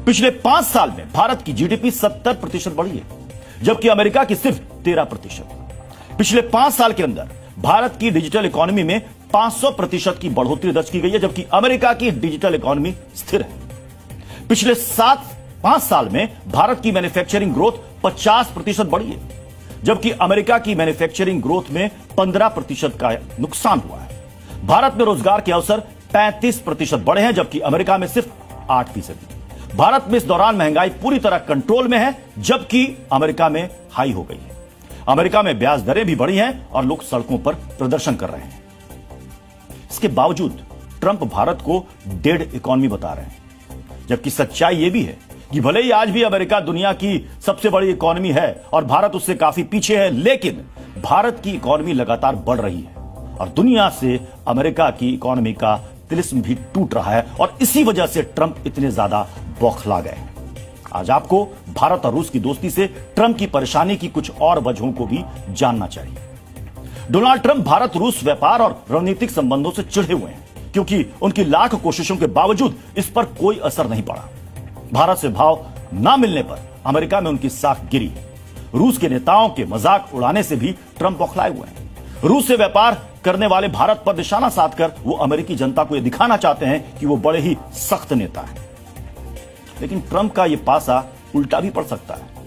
पिछले 5 साल में भारत की जीडीपी 70% बढ़ी है, जबकि अमेरिका की सिर्फ 13%। पिछले 5 साल के अंदर भारत की डिजिटल इकोनॉमी में 500% की बढ़ोतरी दर्ज की गई है, जबकि अमेरिका की डिजिटल इकोनॉमी स्थिर है। पिछले 5 साल में भारत की मैन्युफैक्चरिंग ग्रोथ 50% बढ़ी है, जबकि अमेरिका की मैन्युफैक्चरिंग ग्रोथ में 15% का नुकसान हुआ है। भारत में रोजगार के अवसर 35% बढ़े हैं, जबकि अमेरिका में सिर्फ 8%। भारत में इस दौरान महंगाई पूरी तरह कंट्रोल में है, जबकि अमेरिका में हाई हो गई है। अमेरिका में ब्याज दरें भी बढ़ी हैं और लोग सड़कों पर प्रदर्शन कर रहे हैं। इसके बावजूद ट्रंप भारत को डेड इकोनॉमी बता रहे हैं, जबकि सच्चाई यह भी है कि भले ही आज भी अमेरिका दुनिया की सबसे बड़ी इकोनॉमी है और भारत उससे काफी पीछे है, लेकिन भारत की इकोनॉमी लगातार बढ़ रही है और दुनिया से अमेरिका की इकोनॉमी का तिलिस्म भी टूट रहा है। और इसी वजह से ट्रंप इतने ज्यादा बौखला गए। आज आपको भारत और रूस की दोस्ती से ट्रंप की परेशानी की कुछ और वजहों को भी जानना चाहिए। डोनाल्ड ट्रंप भारत रूस व्यापार और रणनीतिक संबंधों से चिढ़े हुए हैं, क्योंकि उनकी लाख कोशिशों के बावजूद इस पर कोई असर नहीं पड़ा। भारत से भाव ना मिलने पर अमेरिका में उनकी साख गिरी। रूस के नेताओं के मजाक उड़ाने से भी ट्रंप बौखलाए हुए हैं। रूस से व्यापार करने वाले भारत पर निशाना साधकर वो अमेरिकी जनता को यह दिखाना चाहते हैं कि वो बड़े ही सख्त नेता हैं। लेकिन ट्रंप का यह पासा उल्टा भी पड़ सकता है।